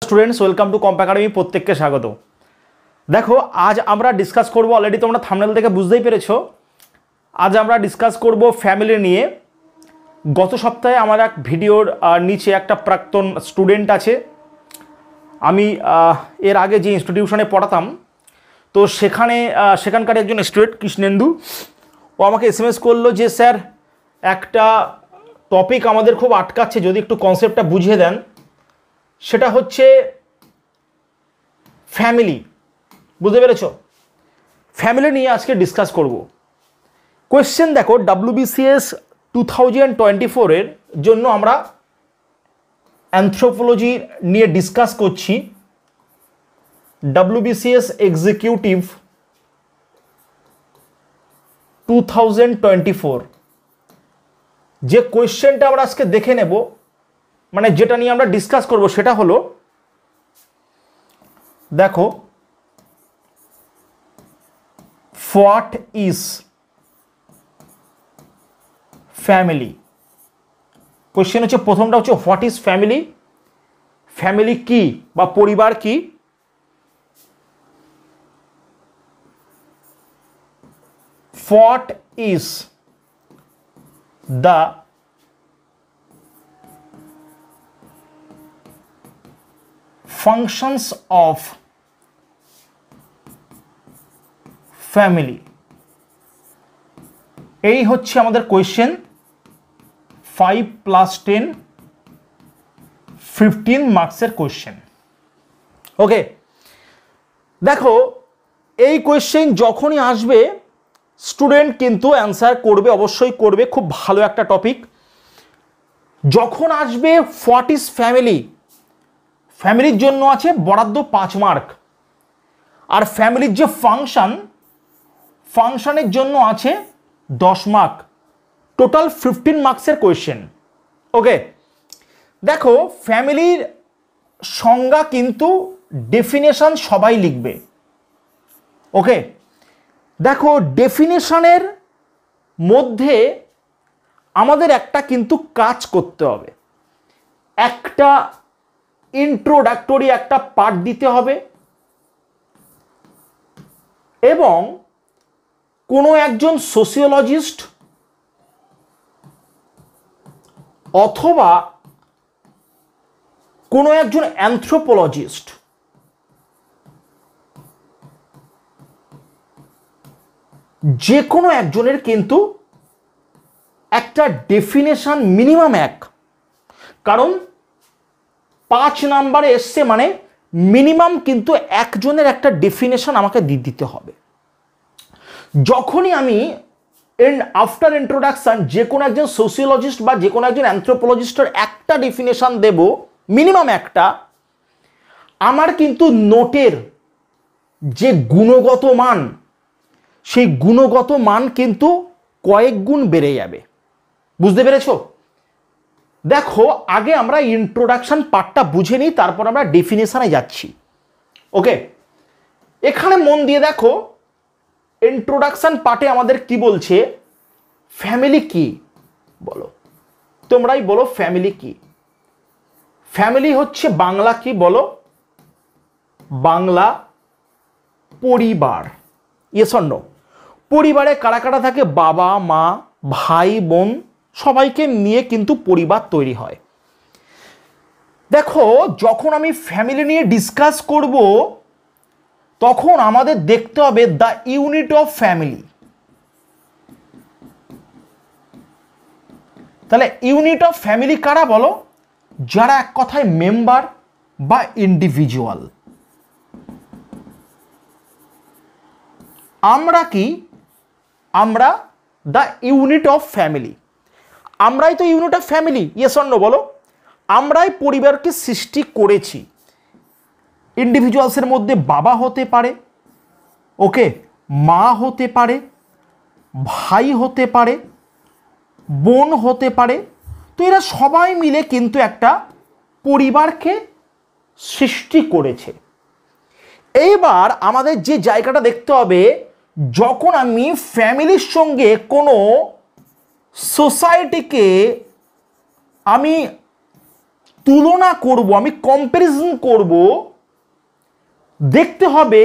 Students welcome to comp academy. প্রত্যেককে স্বাগত। দেখো আজ আমরা ডিসকাস করব, অলরেডি তোমরা থাম্বনেল থেকে বুঝতেই পেরেছো, আজ আমরা ডিসকাস করব ফ্যামিলি নিয়ে। গত সপ্তাহে আমার এক ভিডিওর নিচে একটা প্রাক্তন স্টুডেন্ট আছে, আমি এর আগে যে ইনস্টিটিউশনে পড়াতাম, তো সেখানকার একজন স্টুডেন্ট কৃষ্ণেন্দু, ও আমাকে এসএমএস করলো যে স্যার একটা টপিক আমাদের খুব আটকাচ্ছে, যদি একটু কনসেপ্টটা বুঝিয়ে দেন। সেটা হচ্ছে ফ্যামিলি। বুঝতে পেরেছো? ফ্যামিলি নিয়ে আজকে ডিসকাস করব। কোয়েশ্চেন দেখো, WBCS 2024 এর জন্য আমরা অ্যানথ্রোপোলজি নিয়ে ডিসকাস করছি। WBCS এক্সিকিউটিভ 2024 যে কোয়েশ্চেনটা আমরা আজকে দেখে নেব, মানে যেটা নিয়ে আমরা ডিসকাস করব, সেটা হলো, দেখো, হোয়াট ইজ ফ্যামিলি। কোয়েশ্চেন হচ্ছে, প্রথমটা হচ্ছে হোয়াট ইজ ফ্যামিলি, ফ্যামিলি কি বা পরিবার কি। What is the functions of family। এই হচ্ছে আমাদের কোয়েশ্চেন। 5 + 10 15 মার্কসের কোয়েশ্চেন। ওকে, দেখো এই কোয়েশ্চেন যখনই আসবে স্টুডেন্ট কিন্তু অ্যান্সার করবে, অবশ্যই করবে, খুব ভালো একটা টপিক। যখন আসবে হোয়াট ইজ ফ্যামিলি, ফ্যামিলির জন্য আছে বরাদ্দ 5 মার্ক, আর ফ্যামিলির যে ফাংশনের জন্য আছে 10 মার্ক, টোটাল 15 মার্কসের কোয়েশ্চেন। ওকে, দেখো ফ্যামিলির সংজ্ঞা কিন্তু ডেফিনেশন সবাই লিখবে। ওকে, দেখো ডেফিনেশনের মধ্যে আমাদের একটা কিন্তু কাজ করতে হবে, একটা ইন্ট্রোডাক্টরি একটা পার্ট দিতে হবে, এবং কোনো একজন সোশিওলজিস্ট অথবা কোনো একজন অ্যানথ্রোপোলজিস্ট যে কোনো একজনের কিন্তু একটা ডেফিনেশন মিনিমাম এক, কারণ 5 নাম্বারে এসছে মানে মিনিমাম কিন্তু একজনের একটা ডেফিনেশন আমাকে দিতে হবে। যখনই আমি আফটার ইন্ট্রোডাকশন যে কোনো একজন সোশিওলজিস্ট বা যে কোনো একজন অ্যানথ্রোপোলজিস্টের একটা ডেফিনেশন দেব, মিনিমাম একটা, আমার কিন্তু নোটের যে গুণগত মান, সেই গুণগত মান কিন্তু কয়েক গুণ বেড়ে যাবে। বুঝতে পেরেছো? দেখো আগে আমরা ইন্ট্রোডাকশন পার্টটা বুঝে নিই, তারপর আমরা ডেফিনেশনে যাচ্ছি। ওকে, এখানে মন দিয়ে দেখো, ইন্ট্রোডাকশন পার্টে আমাদের কি বলছে, ফ্যামিলি কি বলো, তোমরাই বলো ফ্যামিলি কি। ফ্যামিলি হচ্ছে বাংলা কি বলো? বাংলা পরিবার। Yes or no? পরিবারে কারা কারা থাকে? বাবা মা ভাই বোন সবাইকে নিয়ে কিন্তু পরিবার তৈরি হয়। দেখো যখন আমি ফ্যামিলি নিয়ে ডিসকাস করব, তখন আমাদের দেখতে হবে দ্য ইউনিট অফ ফ্যামিলি। তাহলে ইউনিট অফ ফ্যামিলি কারা বলো? যারা এক কথায় মেম্বার বা ইন্ডিভিজুয়াল। আমরা কি? আমরা দ্য ইউনিট অফ ফ্যামিলি। আমরাই তো unit of family. Yes or no বলো? আমরাই পরিবারকে সৃষ্টি করেছি। ইন্ডিভিজুয়ালসের মধ্যে বাবা হতে পারে, ওকে, মা হতে পারে, ভাই হতে পারে, বোন হতে পারে। তো এরা সবাই মিলে কিন্তু একটা পরিবারকে সৃষ্টি করেছে। এইবার আমাদের যে জায়গাটা দেখতে হবে, যখন আমি ফ্যামিলির সঙ্গে কোনো সোসাইটিকে আমি তুলনা করব, আমি কম্প্যারিজন করব, দেখতে হবে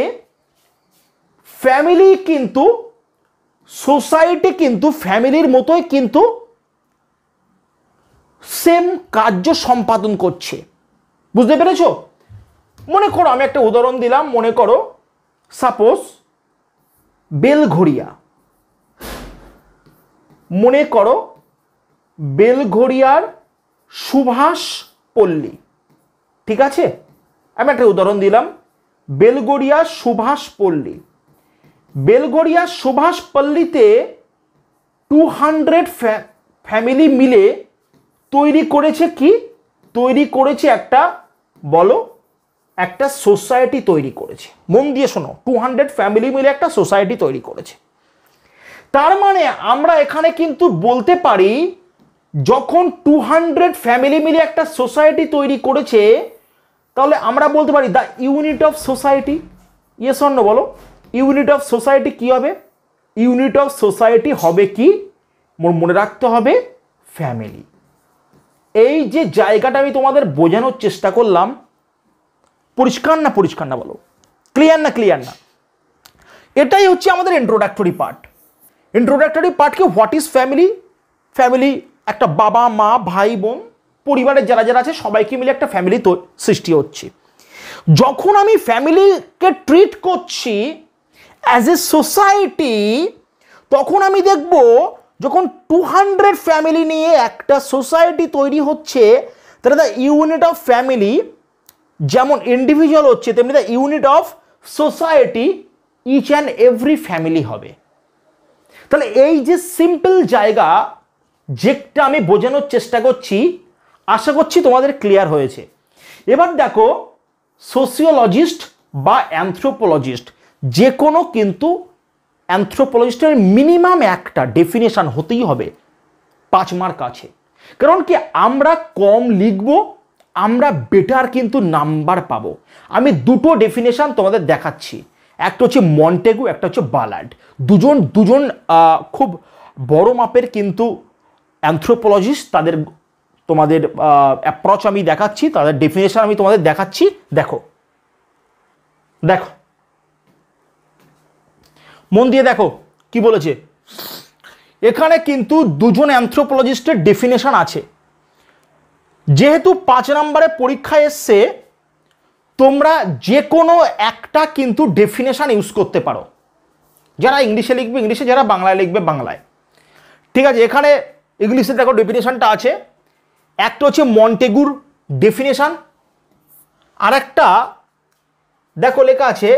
ফ্যামিলি কিন্তু সোসাইটি কিন্তু ফ্যামিলির মতোই কিন্তু সেম কার্য সম্পাদন করছে। বুঝতে পেরেছো? মনে করো আমি একটা উদাহরণ দিলাম, মনে করো সাপোজ বেলঘড়িয়া, মনে করো বেলঘড়িয়ার সুভাষ পল্লী, ঠিক আছে? আমি একটা উদাহরণ দিলাম, বেলঘড়িয়া সুভাষ পল্লী। বেলঘড়িয়া সুভাষ পল্লীতে 200 ফ্যামিলি মিলে তৈরি করেছে কি? তৈরি করেছে একটা, বলো, একটা সোসাইটি তৈরি করেছে। মন দিয়ে শোনো, 200 ফ্যামিলি মিলে একটা সোসাইটি তৈরি করেছে। তার মানে আমরা এখানে কিন্তু বলতে পারি, যখন 200 ফ্যামিলি মিলে একটা সোসাইটি তৈরি করেছে, তাহলে আমরা বলতে পারি the unit of society, yes or no বলো, ইউনিট অফ সোসাইটি কি হবে? ইউনিট অফ সোসাইটি হবে কি? মনে রাখতে হবে ফ্যামিলি। এই যে জায়গাটা আমি তোমাদের বোঝানোর চেষ্টা করলাম, পরিষ্কার না? পরিষ্কার না বলো? ক্লিয়ার না? ক্লিয়ার না? এটাই হচ্ছে আমাদের ইন্ট্রোডাক্টরি পার্ট। ইন্ট্রোডাক্টরি পার্টকে হোয়াট ইজ ফ্যামিলি? ফ্যামিলি একটা বাবা মা ভাই বোন পরিবারের যারা যারা আছে সবাইকে মিলে একটা ফ্যামিলি সৃষ্টি হচ্ছে। যখন আমি ফ্যামিলিকে ট্রিট করছি অ্যাজ এ সোসাইটি, তখন আমি দেখব যখন 200 ফ্যামিলি নিয়ে একটা সোসাইটি তৈরি হচ্ছে, তাহলে দ্য ইউনিট অফ ফ্যামিলি যেমন ইন্ডিভিজুয়াল হচ্ছে, তেমনি the unit of society each and every family হবে। তাহলে এই যে সিম্পল জায়গা যেটা আমি বোঝানোর চেষ্টা করছি, আশা করছি তোমাদের ক্লিয়ার হয়েছে। এবার দেখো, সোশিওলজিস্ট বা অ্যানথ্রোপোলজিস্ট, যে কোনো কিন্তু অ্যানথ্রোপোলজিস্টের মিনিমাম একটা ডেফিনেশন হতেই হবে 5 মার্ক আছে। কারণ কি, আমরা কম লিখব, আমরা বেটার কিন্তু নাম্বার পাবো। আমি দুটো ডেফিনেশন তোমাদের দেখাচ্ছি, একটা হচ্ছে মন্টেগু, একটা হচ্ছে বালার্ড। দুজন খুব বড় মাপের কিন্তু অ্যানথ্রোপোলজিস্ট, তাদের তোমাদের অ্যাপ্রোচ আমি দেখাচ্ছি, তাদের ডেফিনেশন আমি তোমাদের দেখাচ্ছি। দেখো দেখো, মন দিয়ে দেখো কি বলেছে এখানে। কিন্তু দুজন অ্যানথ্রোপোলজিস্টের ডেফিনেশন আছে। যেহেতু 5 নম্বরে পরীক্ষায় এসছে, তোমরা যে কোনো একটা কিন্তু ডেফিনেশন ইউজ করতে পারো। যারা ইংলিশে লিখবে ইংলিশে, যারা বাংলায় লিখবে বাংলায়, ঠিক আছে? এখানে ইংলিশে দেখো ডেফিনেশনটা আছে, একটা হচ্ছে মন্টেগুর ডেফিনেশন, আর একটা দেখো লেখা আছে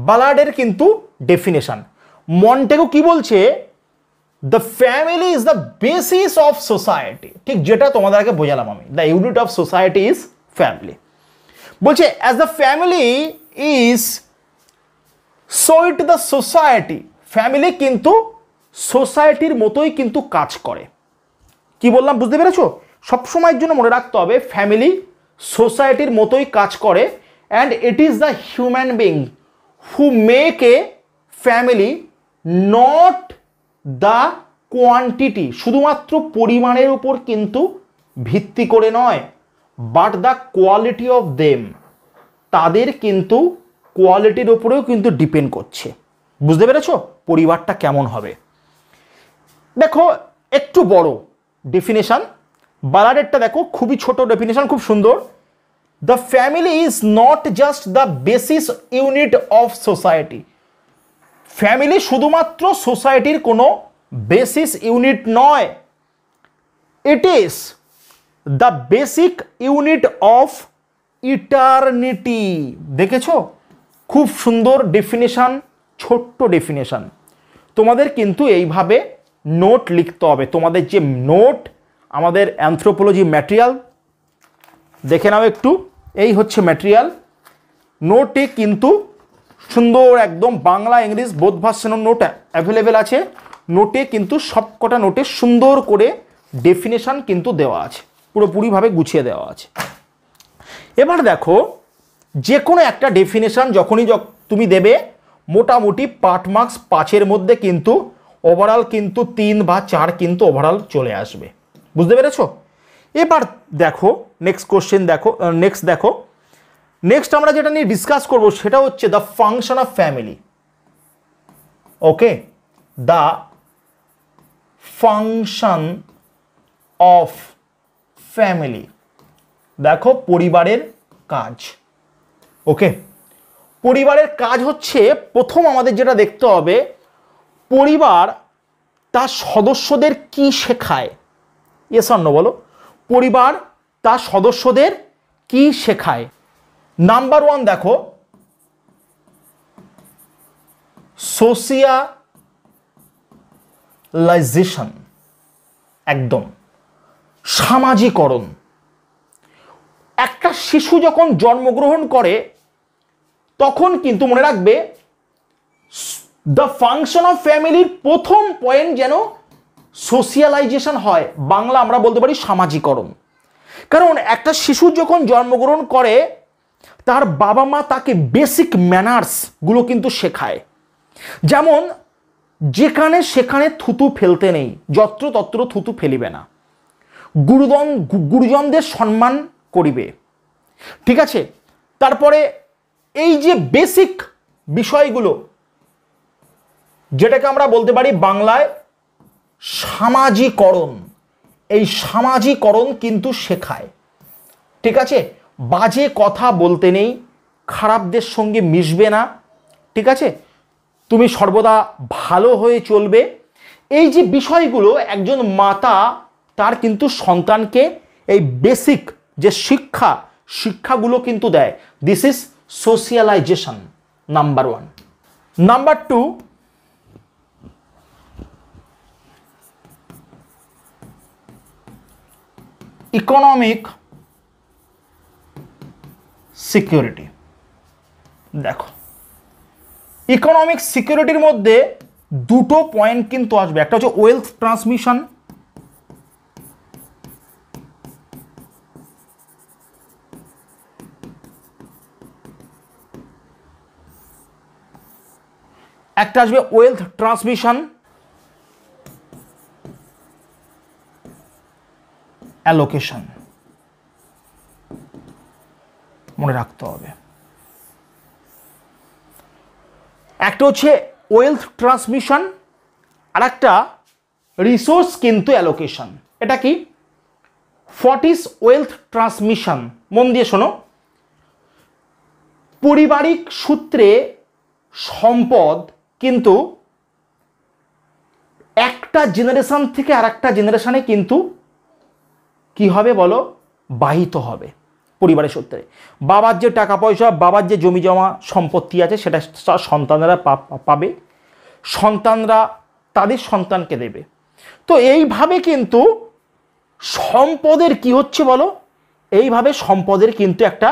বালার্ডের কিন্তু ডেফিনেশন। মন্টেগু কি বলছে? The family is the basis of society, ঠিক যেটা তোমাদেরকে বোঝালাম আমি, the unit of society is family. বলছে as the family is so it the society, family কিন্তু সোসাইটির মতোই কিন্তু কাজ করে। কি বললাম বুঝতে পেরেছো? সবসময়ের জন্য মনে রাখতে হবে ফ্যামিলি সোসাইটির মতোই কাজ করে, and it is the human being who make a family, not the quantity, শুধুমাত্র পরিমাণের উপর কিন্তু ভিত্তি করে নয়, but the quality of them, তাদের কিন্তু কোয়ালিটির উপরেও কিন্তু ডিপেন্ড করছে। বুঝতে পেরেছো পরিবারটা কেমন হবে? দেখো একটু বড় ডেফিনেশন, বালার্ডেরটা দেখো খুবই ছোট ডেফিনেশন, খুব সুন্দর। The family is not just the basis unit of society, family শুধুমাত্র সোসাইটির কোনো বেসিস ইউনিট নয়, ইট is the basic unit of eternity. দেখেছো খুব সুন্দর ডেফিনেশন, ছোট্ট ডেফিনেশন। তোমাদের কিন্তু এইভাবে নোট লিখতে হবে। তোমাদের যে নোট, আমাদের অ্যানথ্রোপোলজি ম্যাটেরিয়াল দেখে নাও একটু, এই হচ্ছে ম্যাটেরিয়াল। নোটে কিন্তু সুন্দর একদম বাংলা ইংলিশ বোথ ভার্সনের নোট অ্যাভেলেবেল আছে। নোটে কিন্তু সবকটা নোটে সুন্দর করে ডেফিনেশন কিন্তু দেওয়া আছে, পুরোপুরিভাবে গুছিয়ে দেওয়া আছে। এবার দেখো, যে কোনো একটা ডেফিনেশন যখনই তুমি দেবে, মোটামুটি পার্ট মার্কস 5-এর মধ্যে কিন্তু ওভারঅল কিন্তু 3 বা 4 কিন্তু ওভারঅল চলে আসবে। বুঝতে পেরেছো? এবার দেখো নেক্সট কোশ্চেন, দেখো নেক্সট আমরা যেটা নিয়ে ডিসকাস করব সেটা হচ্ছে the function of family. Okay, the function of family, দেখো পরিবারের কাজ। ওকে, পরিবারের কাজ হচ্ছে প্রথম আমাদের যেটা দেখতে হবে, পরিবার তার সদস্যদের কি শেখায়। ইয়েস অর নো বলো, পরিবার তার সদস্যদের কি শেখায়। নাম্বার 1 দেখো, সোশিয়ালাইজেশন, একদম সামাজিকরণ। একটা শিশু যখন জন্মগ্রহণ করে তখন কিন্তু মনে রাখবে দ্য ফাংশন অফ ফ্যামিলির প্রথম পয়েন্ট যেন সোশিয়ালাইজেশন হয়, বাংলা আমরা বলতে পারি সামাজিকরণ। কারণ একটা শিশু যখন জন্মগ্রহণ করে তার বাবা মা তাকে বেসিক ম্যানার্সগুলো কিন্তু শেখায়, যেমন যেখানে সেখানে থুতু ফেলতে নেই, যত্রতত্র থুতু ফেলিবে না, গুরুজনদের সম্মান করিবে, ঠিক আছে। তারপরে এই যে বেসিক বিষয়গুলো যেটাকে আমরা বলতে পারি বাংলায় সামাজিকরণ, এই সামাজিকরণ কিন্তু শেখায়, ঠিক আছে। বাজে কথা বলতে নেই, খারাপদের সঙ্গে মিশবে না, ঠিক আছে, তুমি সর্বদা ভালো হয়ে চলবে। এই যে বিষয়গুলো একজন মাতা তার কিন্তু সন্তানকে এই বেসিক যে শিক্ষাগুলো কিন্তু দেয়। This is socialisation, number 1। Number 2, economic security. দেখো ইকোনমিক সিকিউরিটির মধ্যে দুটো পয়েন্ট কিন্তু আসবে, একটা হচ্ছে ওয়েলথ ট্রান্সমিশন, একটা আসবে ওয়েলথ ট্রান্সমিশন, অ্যালোকেশন, মনে রাখতে হবে। একটা হচ্ছে ওয়েলথ ট্রান্সমিশন আর একটা রিসোর্স কিন্তু অ্যালোকেশন। এটা কি? What is wealth transmission? মন দিয়ে শোনো। পারিবারিক সূত্রে সম্পদ কিন্তু একটা জেনারেশন থেকে আর একটা জেনারেশনে কিন্তু কি হবে বলো, বাহিত হবে। পরিবারের সূত্রে বাবার যে টাকা পয়সা, বাবার যে জমি জমা সম্পত্তি আছে সেটা সন্তানরা পাবে, সন্তানরা তাদের সন্তানকে দেবে। তো এইভাবে কিন্তু সম্পদের কি হচ্ছে বলো, এইভাবে সম্পদের কিন্তু একটা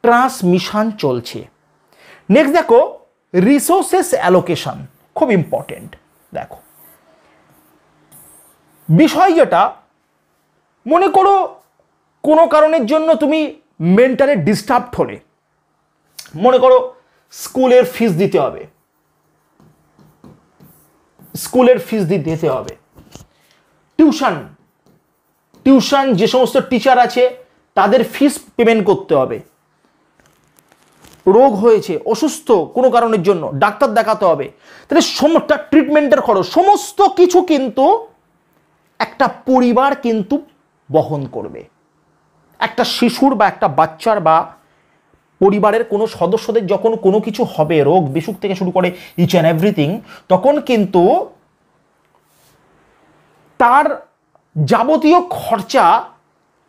ট্রান্সমিশন চলছে। নেক্সট দেখো রিসোর্সেস অ্যালোকেশন, খুব ইম্পর্টেন্ট। দেখো বিষয় যেটা, মনে করো কোনো কারণের জন্য তুমি মেন্টালি ডিস্টার্বড হলে, মনে করো স্কুলের ফিস দিতে হবে, দিতে হবে, টিউশন যে সমস্ত টিচার আছে তাদের ফিস পেমেন্ট করতে হবে, রোগ হয়েছে, অসুস্থ কোনো কারণের জন্য ডাক্তার দেখাতে হবে, তাহলে সমস্ত ট্রিটমেন্টের খরচ সমস্ত কিছু কিন্তু একটা পরিবার কিন্তু বহন করবে। একটা শিশুর বা একটা বাচ্চার বা পরিবারের কোনো সদস্যদের যখন কোনো কিছু হবে, রোগ বিসুখ থেকে শুরু করে ইচ অ্যান্ড এভরিথিং, তখন কিন্তু তার যাবতীয় খরচা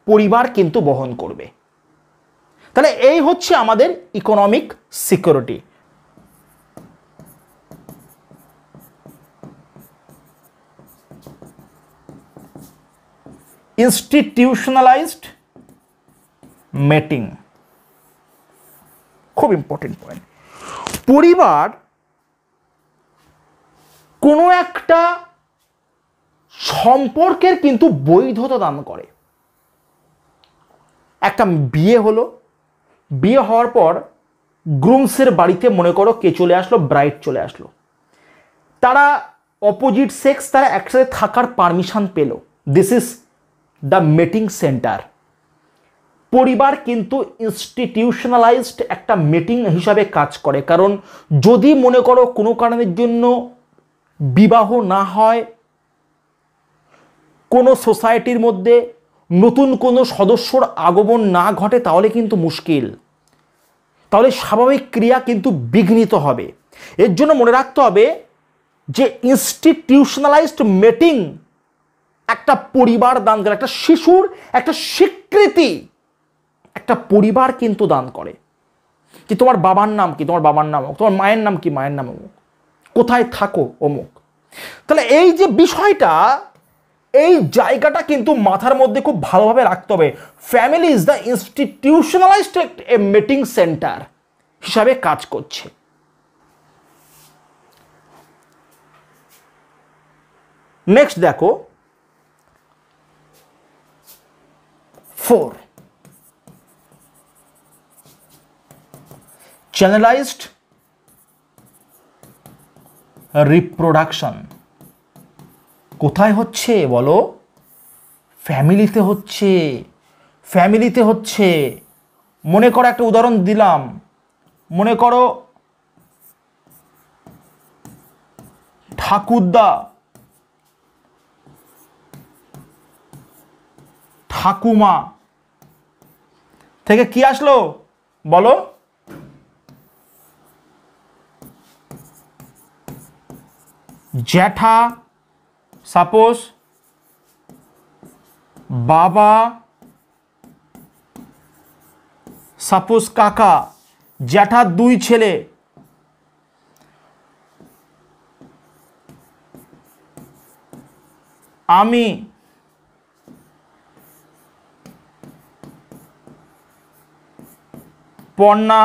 পরিবার কিন্তু বহন করবে। তাহলে এই হচ্ছে আমাদের ইকোনমিক সিকিউরিটি। ইনস্টিটিউশনালাইজড মেটিং, খুব ইম্পর্টেন্ট পয়েন্ট। পরিবার কোনো একটা সম্পর্কের কিন্তু বৈধতা দান করে। একটা বিয়ে হলো, বিয়ে হওয়ার পর গ্রুমসের বাড়িতে মনে করো কে চলে আসলো, ব্রাইড চলে আসলো, তারা অপোজিট সেক্স, তারা একসাথে থাকার পারমিশন পেল। This is the mating centre. পরিবার কিন্তু ইনস্টিটিউশনালাইজড একটা মিটিং হিসাবে কাজ করে। কারণ যদি মনে করো কোনো কারণের জন্য বিবাহ না হয়, কোনো সোসাইটির মধ্যে নতুন কোনো সদস্যর আগমন না ঘটে, তাহলে কিন্তু মুশকিল, তাহলে স্বাভাবিক ক্রিয়া কিন্তু বিঘ্নিত হবে। এর জন্য মনে রাখতে হবে যে ইনস্টিটিউশনালাইজড মিটিং একটা পরিবার দান করে, একটা শিশুর একটা স্বীকৃতি একটা পরিবার কিন্তু দান করে। কি তোমার বাবার নাম কি, তোমার বাবার নাম অমুক, তোমার মায়ের নাম কি, মায়ের নাম অমুক, কোথায় থাকো অমুক। তাহলে এই যে বিষয়টা, এই জায়গাটা কিন্তু মাথার মধ্যে খুব ভালোভাবে রাখতে হবে। Family is the institutionalised A meeting centre হিসাবে কাজ করছে। নেক্সট দেখো 4, চ্যানেলাইজড রিপ্রোডাকশন। কোথায় হচ্ছে বলো? ফ্যামিলিতে হচ্ছে, ফ্যামিলিতে হচ্ছে। মনে করো একটা উদাহরণ দিলাম, মনে করো ঠাকুরদা ঠাকুমা থেকে কি আসলো বলো? জ্যাঠা, সাপোজ বাবা, সাপোজ কাকা, জ্যাঠার 2 ছেলে, আমি, পর্ণা,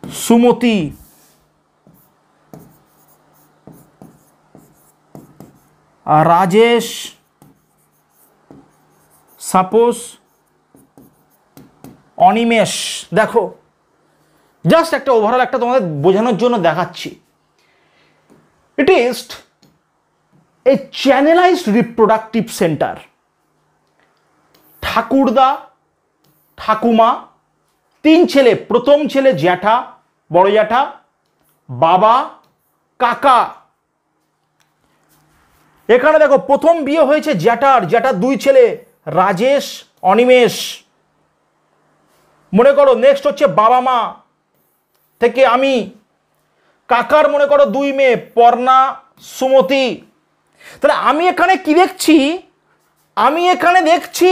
সুমতি, রাজেশ, সাপোজ অনিমেষ। দেখো জাস্ট একটা ওভারঅল একটা তোমাদের বোঝানোর জন্য দেখাচ্ছি। It is a channelised reproductive centre. ঠাকুরদা ঠাকুমা, 3 ছেলে, প্রথম ছেলে জ্যাঠা, বড় জ্যাঠা, বাবা, কাকা। এখানে দেখো প্রথম বিয়ে হয়েছে জ্যাঠার, জ্যাঠার 2 ছেলে রাজেশ, অনিমেষ। মনে করো নেক্সট হচ্ছে বাবা মা থেকে আমি, কাকার মনে করো 2 মেয়ে পর্ণা, সুমতি। তাহলে আমি এখানে কি দেখছি? আমি এখানে দেখছি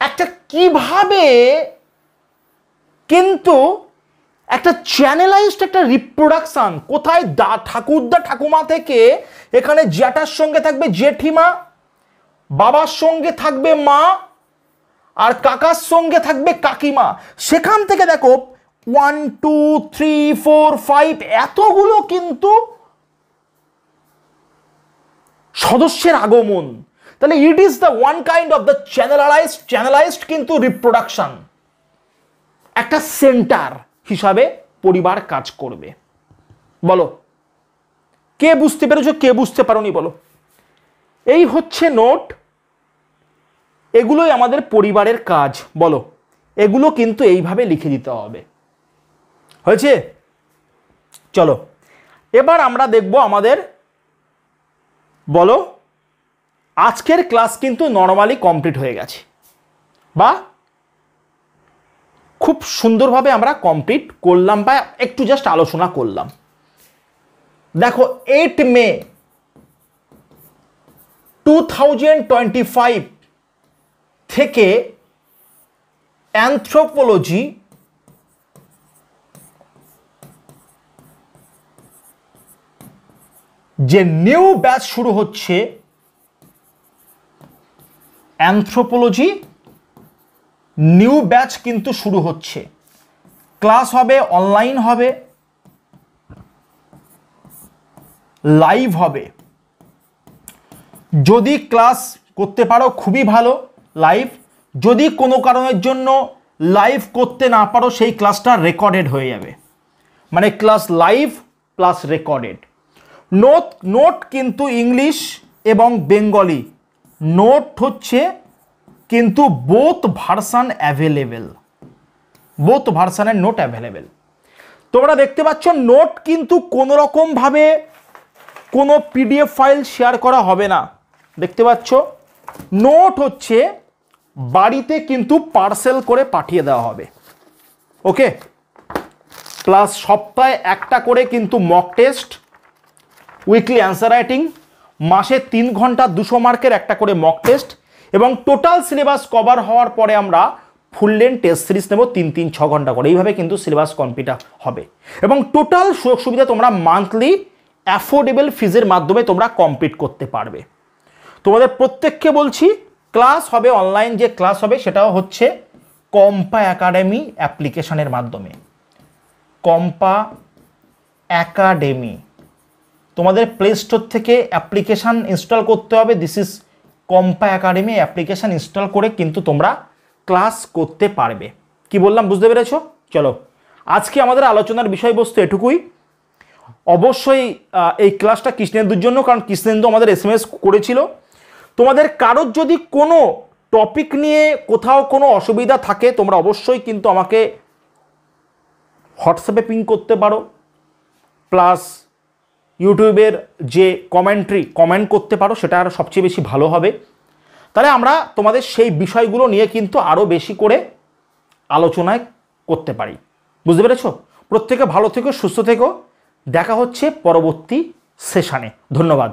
একটা কিভাবে কিন্তু একটা চ্যানেলাইজড একটা রিপ্রোডাকশন। কোথায়? ঠাকুরদা ঠাকুমা থেকে এখানে জ্যাঠার সঙ্গে থাকবে জেঠিমা, বাবার সঙ্গে থাকবে মা, আর কাকার সঙ্গে থাকবে কাকিমা। সেখান থেকে দেখো 1 2 3 4 5 এতগুলো কিন্তু সদস্যের আগমন। তাহলে it is the one kind of the channelised কিন্তু রিপ্রোডাকশন। একটা সেন্টার হিসাবে পরিবার কাজ করবে। বলো কে বুঝতে পেরেছো, কে বুঝতে পারোনি বলো? এই হচ্ছে নোট, এগুলোই আমাদের পরিবারের কাজ। বলো এগুলো কিন্তু এইভাবে লিখে দিতে হবে। হয়েছে? চলো এবার আমরা দেখব আমাদের, বলো আজকের ক্লাস কিন্তু নরমালি কমপ্লিট হয়ে গেছে, বা খুব সুন্দরভাবে আমরা কমপ্লিট করলাম, বা একটু জাস্ট আলোচনা করলাম। দেখো 8 মে 2025 থেকে অ্যানথ্রোপোলজি যে নিউ ব্যাচ শুরু হচ্ছে, অ্যানথ্রোপোলজি নিউ ব্যাচ কিন্তু শুরু হচ্ছে। ক্লাস হবে, অনলাইন হবে, লাইভ হবে। যদি ক্লাস করতে পারো খুবই ভালো, লাইভ। যদি কোনো কারণের জন্য লাইভ করতে না পারো, সেই ক্লাসটা রেকর্ডেড হয়ে যাবে। মানে class live plus recorded. Note কিন্তু ইংলিশ এবং বেঙ্গলি নোট হচ্ছে কিন্তু বোথ ভার্সান অ্যাভেলেবেল, বোথ ভার্সানের নোট অ্যাভেলেবেল। তোমরা দেখতে পাচ্ছ নোট কিন্তু কোনো রকমভাবে কোনো পিডিএফ ফাইল শেয়ার করা হবে না, দেখতে পাচ্ছ নোট হচ্ছে বাড়িতে কিন্তু পার্সেল করে পাঠিয়ে দেওয়া হবে। ওকে, প্লাস সপ্তাহে একটা করে কিন্তু mock test, weekly answer writing, মাসে 3 ঘন্টা 200 মার্কের একটা করে মক টেস্ট, এবং টোটাল সিলেবাস কভার হওয়ার পরে আমরা ফুল লেন্থ টেস্ট সিরিজ নেব 3-6 ঘন্টা করে। এইভাবে কিন্তু সিলেবাস কমপ্লিট হবে এবং টোটাল সুযোগ সুবিধা তোমরা মান্থলি অ্যাফোর্ডেবল ফিজের মাধ্যমে তোমরা কমপ্লিট করতে পারবে। তোমাদের প্রত্যেককে বলছি ক্লাস হবে, অনলাইন যে ক্লাস হবে সেটাও হচ্ছে কম্পা একাডেমি অ্যাপ্লিকেশনের মাধ্যমে। কম্পা একাডেমি তোমাদের প্লে স্টোর থেকে অ্যাপ্লিকেশান ইনস্টল করতে হবে। This is Kompa Academy application install করে কিন্তু তোমরা ক্লাস করতে পারবে। কি বললাম বুঝতে পেরেছো? চলো, আজকে আমাদের আলোচনার বিষয়বস্তু এটুকুই। অবশ্যই এই ক্লাসটা কৃষ্ণেন্দুর জন্য, কারণ কৃষ্ণেন্দু আমাদের SMS করেছিল। তোমাদের কারোর যদি কোনো টপিক নিয়ে কোথাও কোনো অসুবিধা থাকে তোমরা অবশ্যই কিন্তু আমাকে হোয়াটসঅ্যাপে পিং করতে পারো, প্লাস ইউটিউবের যে কমেন্ট করতে পারো, সেটা আরও সবচেয়ে বেশি ভালো হবে। তাহলে আমরা তোমাদের সেই বিষয়গুলো নিয়ে কিন্তু আরও বেশি করে আলোচনায় করতে পারি। বুঝতে পেরেছো? প্রত্যেকে ভালো থেকো, সুস্থ থেকো। দেখা হচ্ছে পরবর্তী সেশনে। ধন্যবাদ।